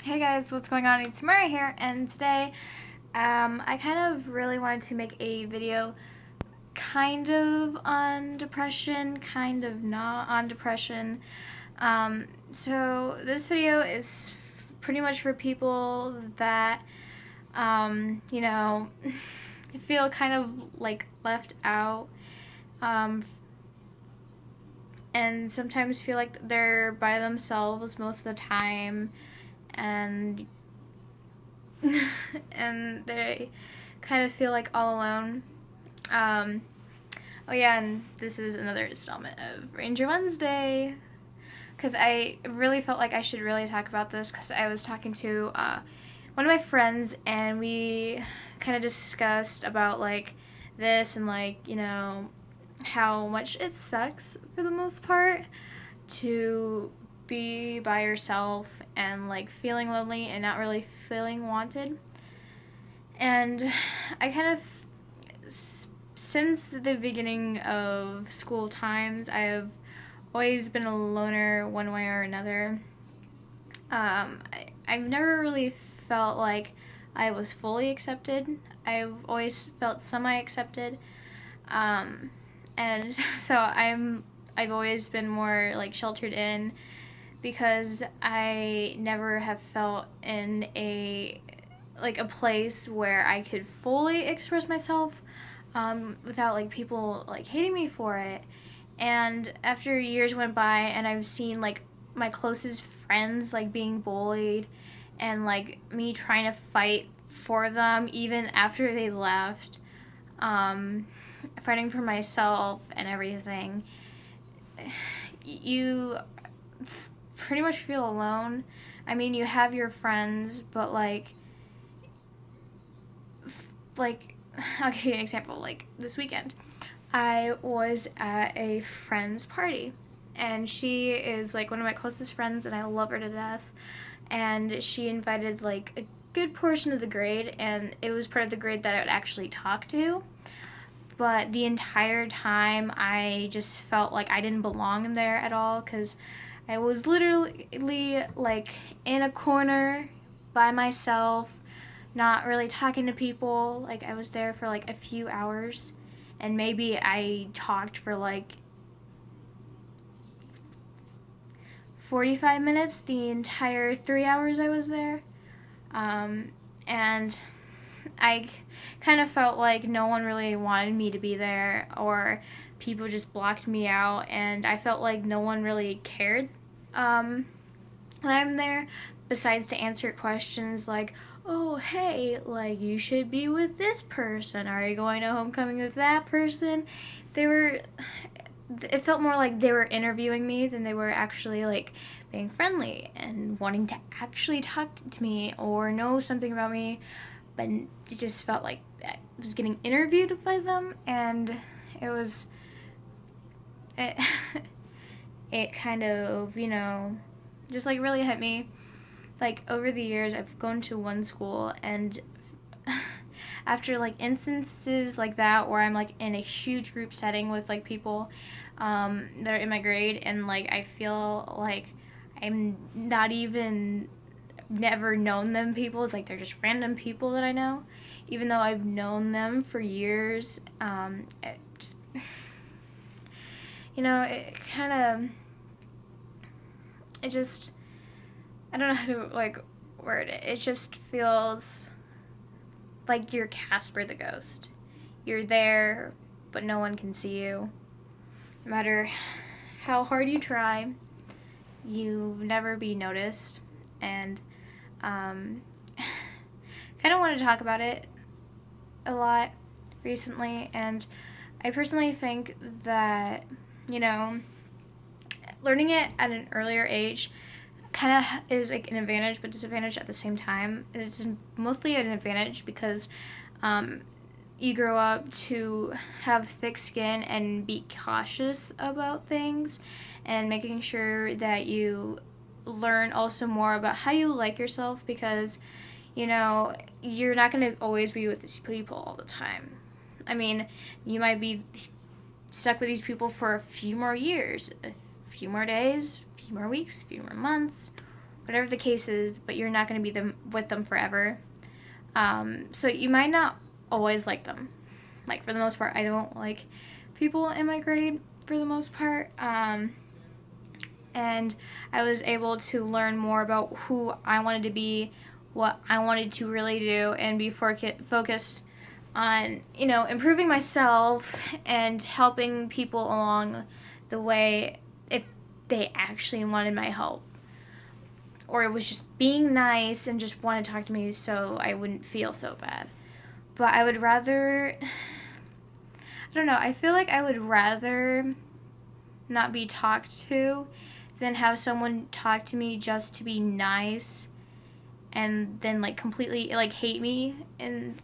Hey guys, what's going on? It's Murray here, and today I kind of really wanted to make a video kind of on depression, kind of not on depression. So this video is pretty much for people that, you know, feel kind of like left out, um, and sometimes feel like they're by themselves most of the time, and and they kind of feel like all alone. Um, oh yeah, and this is another installment of Ranger Wednesday because I really felt like I should really talk about this because I was talking to one of my friends and we kind of discussed about like this and how much it sucks for the most part to be by yourself and like feeling lonely and not really feeling wanted. And I kind of, since the beginning of school times, I have always been a loner one way or another. I've never really felt like I was fully accepted. I've always felt semi accepted. Um, and so I've always been more like sheltered in because I never have felt in a place where I could fully express myself without like people like hating me for it. And after years went by and I've seen like my closest friends like being bullied and like me trying to fight for them even after they left, um, fighting for myself and everything, you pretty much feel alone. I mean, you have your friends, but like I'll give you an example. Like this weekend, I was at a friend's party, and she is like one of my closest friends, and I love her to death. And she invited like a good portion of the grade, and it was part of the grade that I would actually talk to. But the entire time, I just felt like I didn't belong in there at all because I was literally like in a corner by myself, not really talking to people. Like I was there for like a few hours and maybe I talked for like 45 minutes the entire 3 hours I was there. And I kind of felt like no one really wanted me to be there, or people just blocked me out, and I felt like no one really cared that I'm there, besides to answer questions like, oh, hey, like, you should be with this person. Are you going to homecoming with that person? They were. It felt more like they were interviewing me than they were actually, like, being friendly and wanting to actually talk to me or know something about me. But it just felt like I was getting interviewed by them, and it was. It, it kind of, just like really hit me. Like over the years, I've gone to one school, and after like instances like that where I'm like in a huge group setting with like people that are in my grade, and like I feel like I'm not even never known them people. It's like they're just random people that I know, even though I've known them for years. It just it kind of it just I don't know how to like word it. It just feels like you're Casper the ghost. You're there, but no one can see you. No matter how hard you try, you never be noticed. And kind of want to talk about it a lot recently. And I personally think that, you know, learning it at an earlier age kind of is like an advantage but disadvantage at the same time. It's mostly an advantage because you grow up to have thick skin and be cautious about things and making sure that you learn also more about how you like yourself, because you're not going to always be with these people all the time. I mean, you might be stuck with these people for a few more years, a few more days, a few more weeks, a few more months, whatever the case is, but you're not going to be with them forever. So you might not always like them. Like, for the most part, I don't like people in my grade for the most part. And I was able to learn more about who I wanted to be, what I wanted to really do, and be focused on, improving myself and helping people along the way if they actually wanted my help. Or it was just being nice and just wanted to talk to me so I wouldn't feel so bad. But I would rather, I don't know, I feel like I would rather not be talked to than have someone talk to me just to be nice and then like completely like hate me and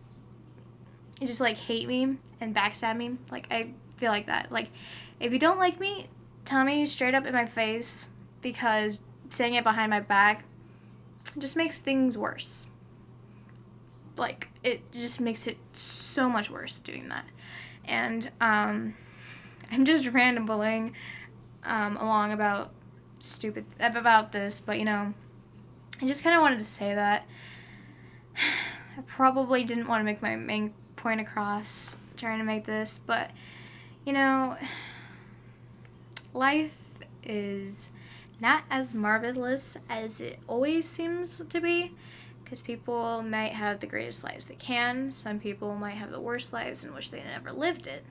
just like hate me and backstab me. Like, I feel like that. Like, if you don't like me, tell me straight up in my face, because saying it behind my back just makes things worse. Like, it just makes it so much worse doing that. And I'm just rambling along about this, but I just kind of wanted to say that I probably didn't want to make my main point across trying to make this, but life is not as marvelous as it always seems to be, because people might have the greatest lives they can. Some people might have the worst lives and wish they never lived it.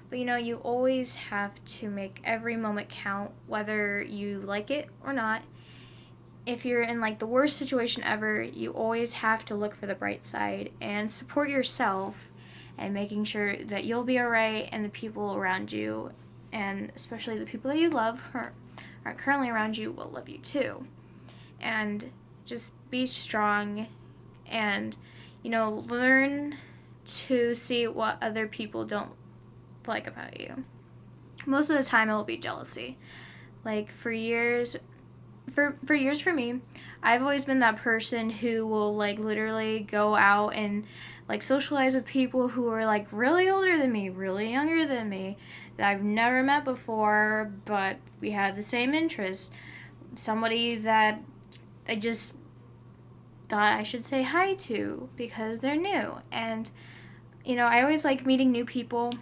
But you always have to make every moment count, whether you like it or not. If you're in like the worst situation ever, you always have to look for the bright side and support yourself, and making sure that you'll be alright and the people around you, and especially the people that you love are currently around you, will love you too. And just be strong and learn to see what other people don't like about you. Most of the time it will be jealousy. Like, for years for me, I've always been that person who will like literally go out and like socialize with people who are like really older than me, really younger than me, that I've never met before, but we have the same interests. Somebody that I just thought I should say hi to because they're new. And I always like meeting new people,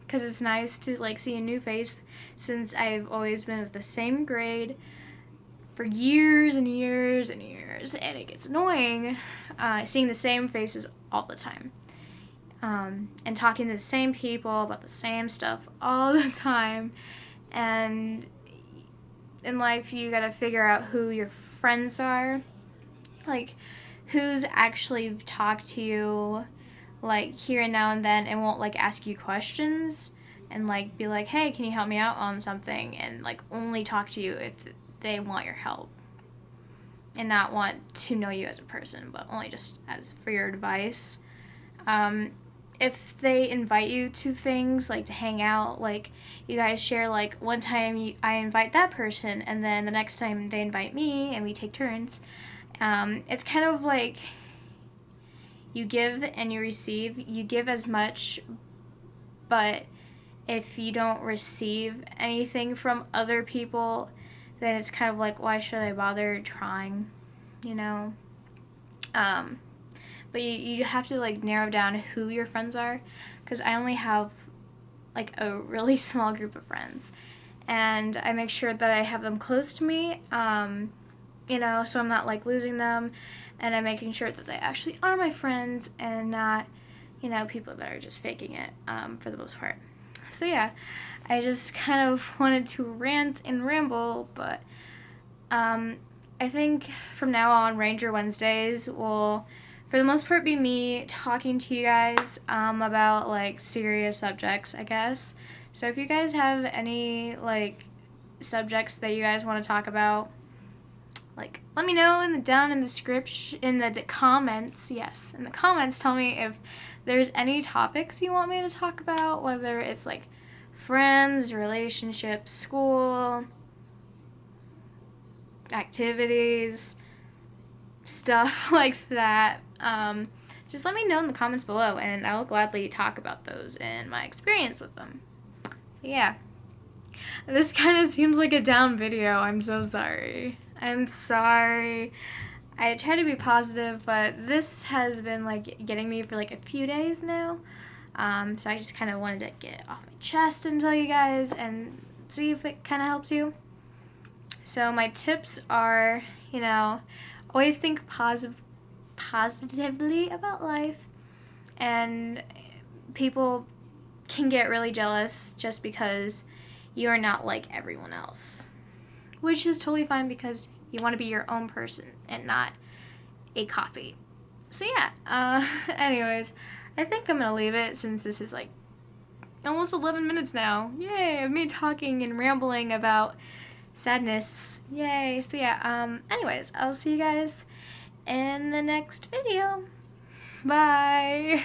because it's nice to like see a new face, since I've always been with the same grade for years and years and years, and it gets annoying seeing the same faces all the time, and talking to the same people about the same stuff all the time. And in life, you gotta figure out who your friends are, like who's actually talked to you like here and now and then, and won't like ask you questions and like be like, hey, can you help me out on something, and like only talk to you if they want your help and not want to know you as a person, but only just as for your advice. If they invite you to things, like to hang out, like you guys share, like one time I invite that person, and then the next time they invite me, and we take turns. It's kind of like you give and you receive. You give as much, but if you don't receive anything from other people, then it's kind of like, why should I bother trying, But you have to like narrow down who your friends are, because I only have like a really small group of friends, and I make sure that I have them close to me, so I'm not like losing them, and I'm making sure that they actually are my friends and not, people that are just faking it, for the most part. So yeah, I just kind of wanted to rant and ramble, but I think from now on, Ranger Wednesdays will, for the most part, be me talking to you guys about like serious subjects, I guess. So if you guys have any like subjects that you guys want to talk about, like let me know down in the comments. Yes, in the comments, tell me if there's any topics you want me to talk about, whether it's like friends, relationships, school, activities, stuff like that. Just let me know in the comments below, and I'll gladly talk about those and my experience with them. Yeah. This kind of seems like a down video. I'm so sorry. I'm sorry. I try to be positive, but this has been like getting me for like a few days now. So I just kind of wanted to get it off my chest and tell you guys and see if it kind of helps you. So my tips are, always think positively about life, and people can get really jealous just because you are not like everyone else, which is totally fine because you want to be your own person and not a copy. So yeah, anyways, I think I'm gonna leave it since this is like almost 11 minutes now. Yay, of me talking and rambling about sadness. Yay. So yeah, anyways, I'll see you guys in the next video. Bye.